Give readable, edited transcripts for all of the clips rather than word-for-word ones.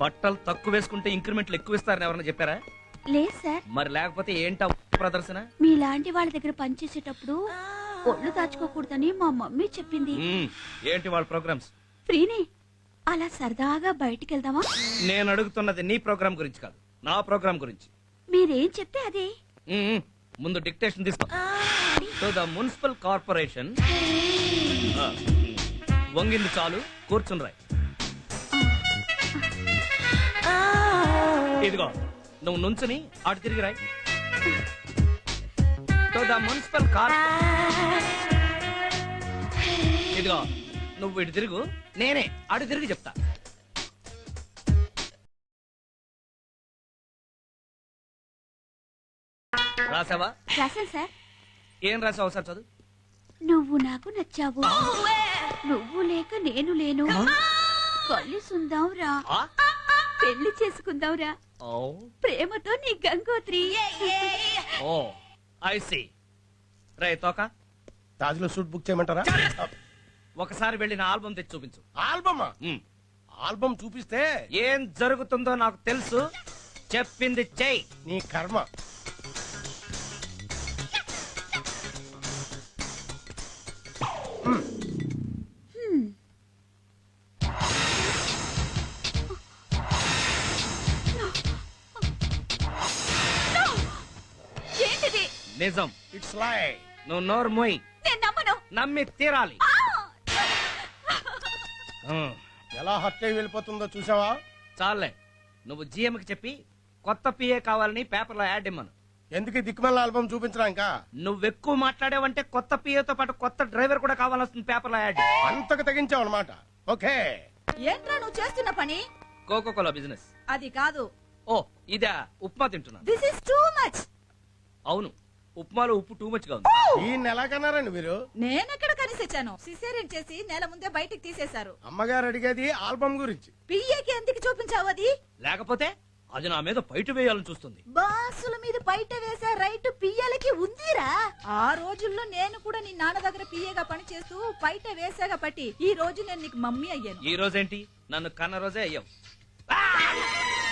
బట్టలు తక్కువ వేసుకుంటే ఇంక్రిమెంట్లు ఎక్కువ ఇస్తారని ఎవరన్నా చెప్పారా? లేదు సార్. మరి లేకపోతే ఏంటా ప్రదర్శన? మీలాంటి వాళ్ళ దగ్గర పనిచేసేటప్పుడు ఒళ్ళు దాచుకోకూడదని మా మమ్మీ చెప్పింది. ఏంటి వాళ్ళ ప్రోగ్రామ్స్? ఫ్రీనే, అలా సరదాగా బయటికి వెళ్దామా? నేను అడుగుతున్నది నీ ప్రోగ్రామ్ గురించి కాదు, నా ప్రోగ్రామ్ గురించి. మీరేం చెప్తే అదే. ముందు డిక్టేషన్ తీసుకో. To the municipal corporation. వంగింది చాలు, కూర్చుని రాయ్. ఇదిగో నువ్వు నుంచుని అటు తిరిగి రాయ్. టు ద మున్సిపల్ ఇదిగో నువ్వు ఇటు తిరుగు, నేనే అటు తిరిగి చెప్తా. రాసావా? రాశాను సార్. ఏం రాసావు సార్? చదువు. నువ్వు నాకు నచ్చావు, నువ్వు లేక నేను లేను, కలుసుందాం రా, పెళ్లి చేసుకుందాం రా, ప్రేమతో నీ గంగోత్రి. ఓ ఐ సీ. రే తోక, తాజ్లో సూట్ బుక్ చేయమంటారా? ఒకసారి వెళ్ళి నా ఆల్బమ్ తెచ్చి చూపించు. ఆల్బమా? ఆల్బమ్ చూపిస్తే ఏం జరుగుతుందో నాకు తెలుసు. చెప్పింది చెయ్యి. నీ కర్మ. ఏంటిది? నిజం. ఇట్స్ లై. నువ్వు నోరు మోయి. నేను నమ్మను. నమ్మి తీరాలి. ఎలా హత్య వెళ్ళిపోతుందో చూసావా? చాలే, నువ్వు GM కి చెప్పి కొత్త PA కావాలని పేపర్లో యాడ్ ఇమ్మను. ఎందుకు దిక్కుమల్ల ఆల్బమ్ చూపించడానికా? నువ్వెక్కువ మాట్లాడావంటే కొత్త PA తో పాటు కొత్త డ్రైవర్ కూడా కావాల్సింది పేపర్లో యాడ్. అంతకు తెగించావు అనమాట. ఓకే. ఏంట్రా నువ్వు చేస్తున్న పని? Coca Cola business. అది కాదు. ఓ ఇదా? ఉప్మా తింటున్నాను. This is too much. అవును, ఉప్మాలో ఉప్పు టూ మచ్ గా ఉంది. ఈ నెల కన్నారండి మీరు? నేనెక్కడ కనిసించాను? సిసేరియన్ చేసి నెల ముందే బయటికి తీసేశారు. అమ్మగారు అడిగేది ఆల్బమ్ గురించి. పియ్యకి ఎందుకు చూపించావు అది? లేకపోతే అది నా మీద బయట వేయాలని చూస్తుంది. బాసుల మీద బయట వేసే రైట్ పియ్యలకి ఉందిరా. ఆ రోజుల్లో నేను కూడా నీ నాన్న దగ్గర పియ్యగా పని చేస్తూ బయట వేసాగా పట్టి ఈ రోజు నేను నీకు మమ్మీ అయ్యాను. ఈ రోజేంటి? నన్ను కన్న రోజే అయ్యావు.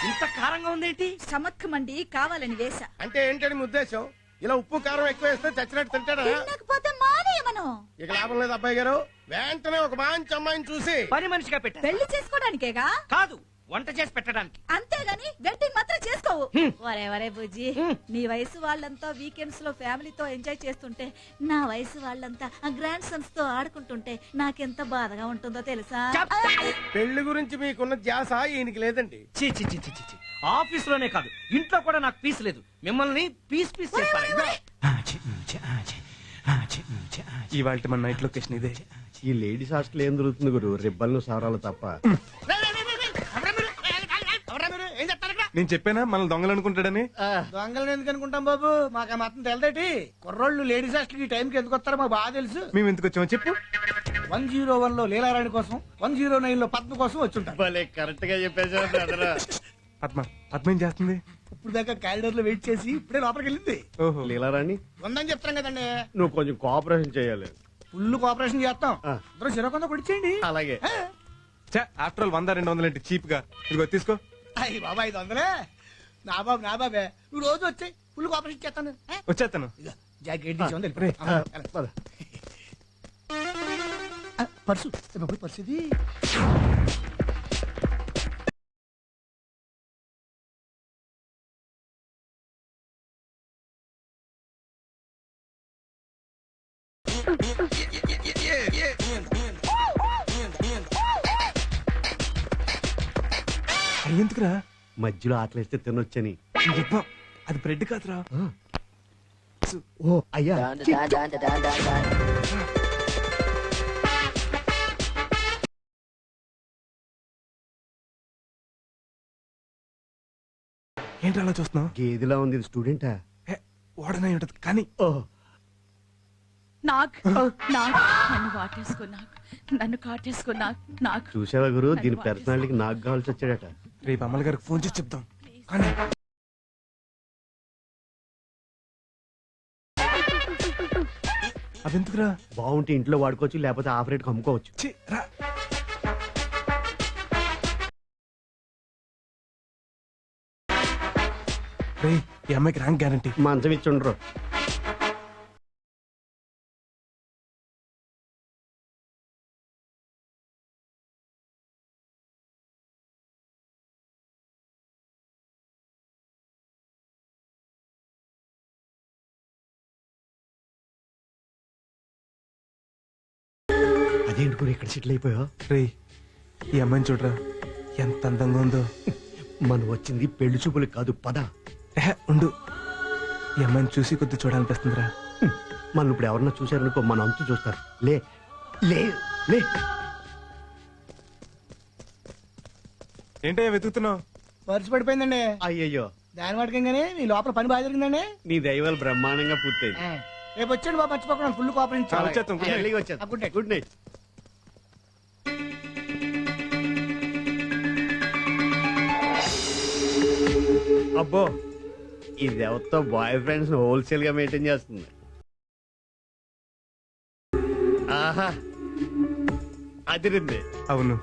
ఇంత కారంగా ఉందేంటి? స్టమక్ మండి కావాలని వేసా. అంటే ఏంటని మీ ఉద్దేశం? ఇలా ఉప్పు కారం ఎక్కువ వేస్తే చచ్చినట్టు తింటాడా? తినకపోతే మానేయమను. ఇక లాభం లేదు అబ్బాయి గారు. వెంటనే ఒక మంచి అమ్మాయిని చూసి పని మనిషిగా పెట్టా. పెళ్లి చేసుకోవడానికేగా? కాదు, వంట చేసి పెట్టడానికి. అంతేగాని వెడ్డింగ్ మాత్రం చేసుకోవు. ఒరే ఒరే బుజ్జి, నీ వయసు వాళ్ళంతా వీకెండ్స్ లో ఫ్యామిలీతో ఎంజాయ్ చేస్తుంటే నా వయసు వాళ్ళంతా ఆ గ్రాండ్ సన్స్ తో ఆడుకుంటుంటే నాకెంత బాధగా ఉంటుందో తెలుసా? పెళ్లి గురించి మీకున్న ధ్యాస ఈయనకి లేదండి. చీ చీ చీ చీ చీ. ఆఫీస్ లోనే కాదు, ఇంట్లో కూడా నాకు పీస్ లేదు. మిమ్మల్ని పీస్ పీస్ చేస్తాను. ఇవాళ మన నైట్ లొకేషన్ ఇదే. ఈ లేడీస్ హాస్టల్ ఏం దొరుకుతుంది గురు? రిబ్బన్లు సారాలు తప్ప. నేను చెప్పానా మనం దొంగలు అనుకుంటాడని? దొంగలను ఎందుకు అనుకుంటాం బాబు? మాకు మాత్రం తెలదేటి. కుర్రోళ్ళు లేడీస్ హాస్టల్ ఈ టైంకి ఎందుకు వస్తారో మాకు బాగా తెలుసు. మేము ఎందుకు వచ్చామో చెప్పు. 101 లో లీలారాణి కోసం, 109 లో పద్మ కోసం వచ్చుంటారు. కరెక్ట్ గా చెప్పేసారు. పద్మ పద్మ ఏం చేస్తుంది? ఇప్పుడు దాకా క్యారిడర్ లో వెయిట్ చేసి ఇప్పుడే లోపలికి వెళ్ళింది. ఓహో, లీలారాణి ఉందని చెప్తాం కదండి. నువ్వు కొంచెం కోఆపరేషన్ చేయాలి. ఫుల్ కోఆపరేషన్ చేస్తాం. ఆ. అందరూ చిరకొంద కొడిచేయండి. అలాగే. ఆఫ్టర్ ఆల్ 100-200 ఏంటి చీప్ గా? ఇదిగో తీసుకో. అయ్యి బాబా 500. నా బాబు నా బాబే, నువ్వు రోజు వచ్చాయి ఫుల్ కోఆపరేషన్ చేస్తాను. వచ్చేస్తాను. జాకెట్ పర్సు పర్సు ఇది. ఎందుకురా? మధ్యలో ఆకలిస్తే తినొచ్చని. అది బ్రెడ్ కాదురా. ఓ అయ్యా, ఏంటి అలా చూస్తున్నావు? గేదిలా ఉంది. ఇది స్టూడెంటా? ఓడనై ఉంటది కానీ. ఓహో, నన్ను వాటేసుకో, నన్ను కాటేసుకో. నాకు చూసావా గురు? దీని పర్సనాలిటీకి నాకు కావాల్సి వచ్చాడట. రేపు అమ్మల గారికి ఫోన్ చేసి చెప్తాం. కానీ అదెందుకురా? బాగుంటే ఇంట్లో వాడుకోవచ్చు, లేకపోతే ఆఫ్ రేట్ అమ్ముకోవచ్చు. రా రే ఈ అమ్మాయికి ర్యాంక్ గ్యారంటీ. మంచం ఇచ్చి ఉండరు. అదేంటి గురు ఇక్కడ సెటిల్ అయిపోయా? రే ఈ అమ్మాయిని చూడరా ఎంత అందంగా ఉందో. మనం వచ్చింది పెళ్లి చూపులకు కాదు, పద. ఉండు, ఈ అమ్మాయిని చూసి కొద్ది చూడాలనిపిస్తుందిరా. మనం ఇప్పుడు ఎవరన్నా చూసారనుకో మన అంతు చూస్తారు. లే లే లే. ఏంటయ్యా వెతుకుతున్నావు? పర్సు పడిపోయిందండి. అయ్యయ్యో, దాని వాటికంగానే మీ లోపల పని బాగా జరిగిందండి. నీ దైవాలు బ్రహ్మాండంగా పూర్తయింది. రేపు వచ్చాడు బాబు, మర్చిపోకుండా ఫుల్ చాలా వచ్చేస్తాం. కోఆపరేషన్. ఎర్లీగా వచ్చేది. Good night. Good night. అబ్బో, ఇది ఎవరితో బాయ్ ఫ్రెండ్స్ హోల్సేల్ గా మెయింటైన్ చేస్తుంది. ఆహా, అదిరింది. అవును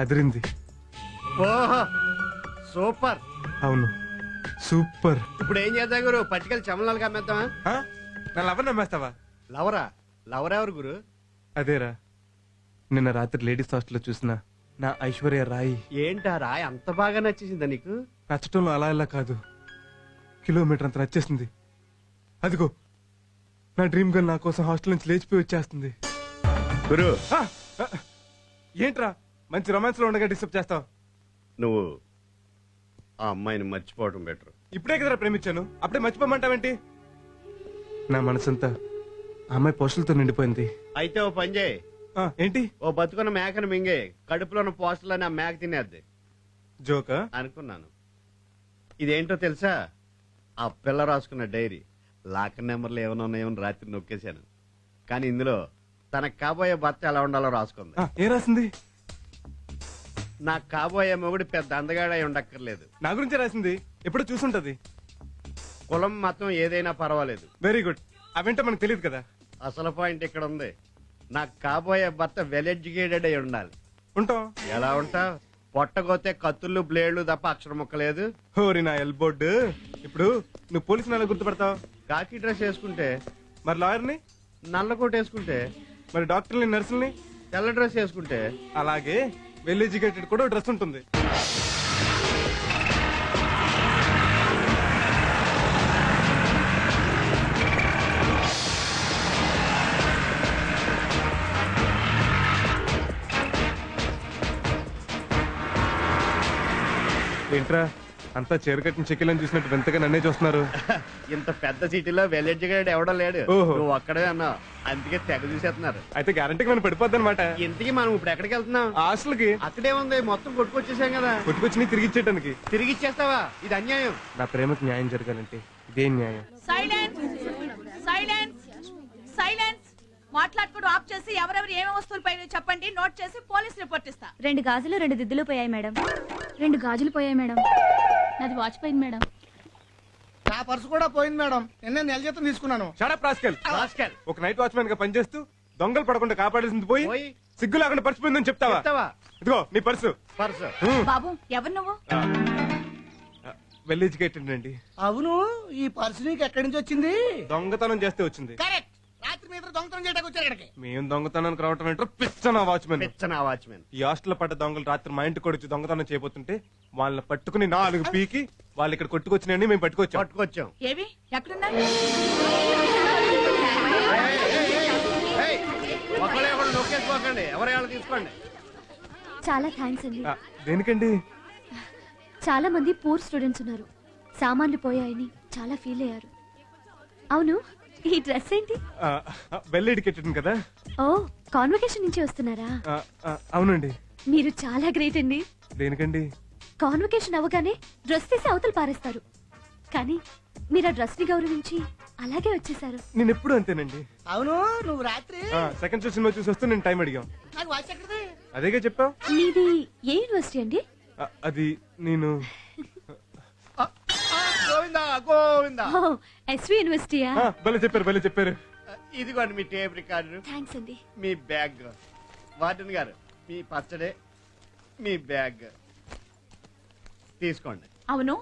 అదిరింది. ఓహో సూపర్. అవును సూపర్. ఇప్పుడు ఏం చేద్దాం గురు? పట్టుకెళ్ళి చమలాలు కమ్మేద్దామా? ఆ? నా లవర్ నమ్మేస్తావా? లవరా? లవరెవరు గురు? అదేరా నిన్న రాత్రి లేడీస్ హాస్టల్లో చూసిన నా ఐశ్వర్య రాయి. ఏంటా రాయ్ అంత బాగా నచ్చేసిందా నీకు? నచ్చటంలో అలా ఇలా కాదు, కిలోమీటర్ అంత నచ్చేసింది. అదిగో నా డ్రీమ్ గర్ల్ నా కోసం హాస్టల్ నుంచి లేచిపోయి వచ్చేస్తుంది. గురు, ఆ! ఆ! ఏంట్రా మంచి రొమాన్స్ లో ఉండగా డిస్టర్బ్ చేస్తావు? నువ్వు ఆ అమ్మాయిని మర్చిపోవటం బెటర్. ఇప్పుడే కదరా ప్రేమించాను, అప్పుడే మర్చిపోమంటావేంటి? నా మనసంతా ఆ అమ్మాయి పోస్టులతో నిండిపోయింది. అయితే ఓ పని చేయి, ఆ, ఏంటి ఓ బతుకున్న మేకను మింగే కడుపులో ఉన్న పోస్టులని ఆ మేక తినేద్ది. జోకా? అనుకున్నాను. ఇదేంటో తెలుసా? ఆ పిల్ల రాసుకున్న డైరీ. లాకర్ నెంబర్లు ఏమైనా ఉన్నాయేమో రాత్రి నొక్కేశాను. కానీ ఇందులో తనకు కాబోయే భర్త ఎలా ఉండాలో రాసుకుంది. ఆ, ఏం రాసింది? నాకు కాబోయే మొగుడు పెద్ద అందగాడై ఉండక్కర్లేదు. నా గురించి రాసింది, ఎప్పుడో చూసుంటది. కులం మతం ఏదైనా పర్వాలేదు. Very good. అవేంటో మనకు తెలియదు కదా. అసలు పాయింట్ ఇక్కడ ఉంది. నాకు కాబోయే భర్త వెల్ ఎడ్యుకేటెడ్ అయి ఉండాలి. ఉంటాం. ఎలా ఉంటా? పొట్టగోతే కత్తులు బ్లేడ్లు తప్ప అక్షరం ముక్కలేదు. హోరి నా ఎల్బోర్డ్. ఇప్పుడు నువ్వు పోలీసు నెల గుర్తుపడతావు. కాకి డ్రెస్ వేసుకుంటే, మరి లాయర్ని, నల్ల కోట్ వేసుకుంటే, మరి డాక్టర్ని, నర్సుల్ని, తెల్ల డ్రెస్ వేసుకుంటే, అలాగే వెల్ ఎడ్యుకేటెడ్ కూడా డ్రెస్ ఉంటుంది. ఏంట్రా అంతా చీరకట్టిన చెక్కిలని చూసినట్టు వింతగా నన్నే చూస్తున్నారు. ఇంత పెద్ద సిటీలో వెల్ ఎడ్యుకేటెడ్ ఎవడో లేడు. ఓహో. నువ్వు ఒక్కడే అన్నావు, అందుకే తెగ చూసేస్తున్నారు. అయితే గ్యారంటీకి మనం పడిపోద్ది అనమాట. ఇంతకీ మనం ఇప్పుడు ఎక్కడికి వెళ్తున్నాం? హాస్టల్కి. అక్కడే ఉంది, మొత్తం కొట్టుకొచ్చేసాం కదా. కొట్టుకొచ్చి తిరిగి ఇచ్చేయడానికి. తిరిగి ఇచ్చేస్తావా? ఇది అన్యాయం. నా ప్రేమకు న్యాయం జరగాలంటే ఇదేం న్యాయం? Silence silence silence. మాట్లాడుకోవడం ఆఫ్ చేసి ఎవరెవరు ఏమేమి వస్తువులు పైన చెప్పండి, నోట్ చేసి పోలీస్ రిపోర్ట్ ఇస్తా. 2 గాజులు 2 దిద్దులు పోయాయి మేడం. 2 గాజులు పోయాయి మేడం. నాది వాచ్ పోయింది మేడం. నా పర్సు కూడా పోయింది మేడం. నిన్న నెల జీతం తీసుకున్నాను. Shut up rascal. రాస్కెల్. ఒక నైట్ వాచ్మెన్ గా పనిచేస్తూ దొంగలు పడకుండా కాపాడేసింది పోయి పోయి సిగ్గు లేకుండా పరిచిపోయిందని చెప్తావా? చెప్తావా? ఇదిగో నీ పర్సు. పర్సు. బాబు ఎవరు నువ్వు? వెల్ ఎడ్యుకేటెడ్ అండి. అవును, ఈ పర్సు నీకు ఎక్కడి నుంచి వచ్చింది? దొంగతనం చేస్తే వచ్చింది. కరెక్ట్. రాత్రి మీద దొంగతనం చేయడానికి వచ్చారు ఇక్కడికి. మేము దొంగతనానికి రావటం ఏంటో పిచ్చన వాచ్మెన్. పిచ్చనా వాచ్మెన్. ఈ హాస్టల్ పడ్డ దొంగలు రాత్రి మా ఇంటికి కూడా వచ్చి దొంగతనం చేయబోతుంటే వాళ్ళని పట్టుకుని 4 పీకి వాళ్ళు ఇక్కడ కొట్టుకొచ్చినాయండి. మేము పట్టుకొచ్చాం. పట్టుకొచ్చాం. ఏవి ఎక్కడున్నా? ఏయ్, ఒకళ్ళే ఒకళ్ళు నొక్కేసుకోకండి, ఎవరి వాళ్ళు తీసుకోండి. చాలా థ్యాంక్స్ అండి. దేనికండి? చాలా మంది పూర్ స్టూడెంట్స్ ఉన్నారు. సామాన్లు పోయాయని చాలా ఫీల్ అయ్యారు. అవును, ఈ డ్రెస్ ఏంటి? వెల్ ఎడ్యుకేటెడ్ కదా. ఓ, కాన్వకేషన్ నుంచి వస్తున్నారా? అవునండి. మీరు చాలా గ్రేట్ అండి. దేనికండి? కాన్వకేషన్ అవగానే డ్రెస్ తీసి అవతల పారేస్తారు. కానీ మీరు ఆ డ్రెస్ ని గౌరవించి అలాగే వచ్చేసారు. నేను ఎప్పుడు అంతేనండి. అవును, నువ్వు రాత్రి సెకండ్ షో సినిమా చూసి వస్తూ నేను టైం అడిగాం. నాకు వాచ్ ఎక్కడిది? అదేగా చెప్పావు. మీది ఏ యూనివర్సిటీ అండి? అది నేను గోవిందా గోవిందా. ఓ, ఎస్వి యూనివర్సిటీయా? భలే చెప్పారు, భలే చెప్పారు. ఇదిగోండి మీ టేప్ రికార్డు, థ్యాంక్స్ అండి. మీ బ్యాగ్. వార్డెన్ గారు, మీ పచ్చడే, మీ బ్యాగ్ తీసుకోండి. అవును,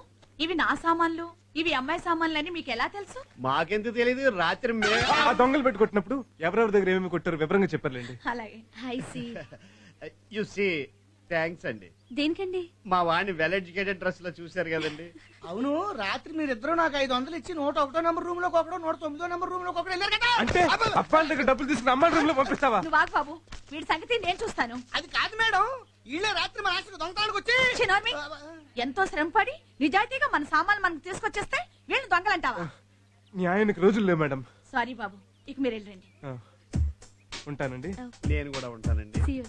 ఇవి నా సామాన్లు. ఇవి అమ్మాయి సామాన్లని మీకు ఎలా తెలుసు? మాకెందుకు తెలియదు, రాత్రి ఆ దొంగలు పెట్టుకొట్టినప్పుడు ఎవరెవరి దగ్గర ఏమేమి కొట్టారు వివరంగా చెప్పారులేండి. అలాగే. Hi see. You see, thanks అండి. దేనికండి? మా వాడిని వెల్ ఎడ్యుకేటెడ్ డ్రెస్ లో చూశారు కదండి. అవును, రాత్రి మీరిద్దరూ నాకు 500 ఇచ్చి 101 నెంబర్ రూమ్ లోకి ఒకడు 109 నెంబర్ రూమ్ లోకి ఒకడు వెళ్ళారు కదా. అంటే అబ్బాయిల దగ్గర డబ్బులు తీసుకుని అమ్మాయి రూమ్ లో పంపిస్తావా? నువ్వు ఆగు బాబు, వీడి సంగతి నేను చూస్తాను. అది కాదు మేడం, వీళ్ళే రాత్రి మా ఆశకు దొంగతానికి వచ్చి ఛీ, నోర్మి. ఎంతో శ్రమపడి నిజాయితీగా మన సామాన్లు మనకు తీసుకొచ్చేస్తే వీళ్ళు దొంగలంటావా? న్యాయానికి రోజులు లేవు మేడం. సారీ బాబు, ఇక మీరు వెళ్ళండి. ఆ, ఉంటానండి. నేను కూడా ఉంటానండి. See you.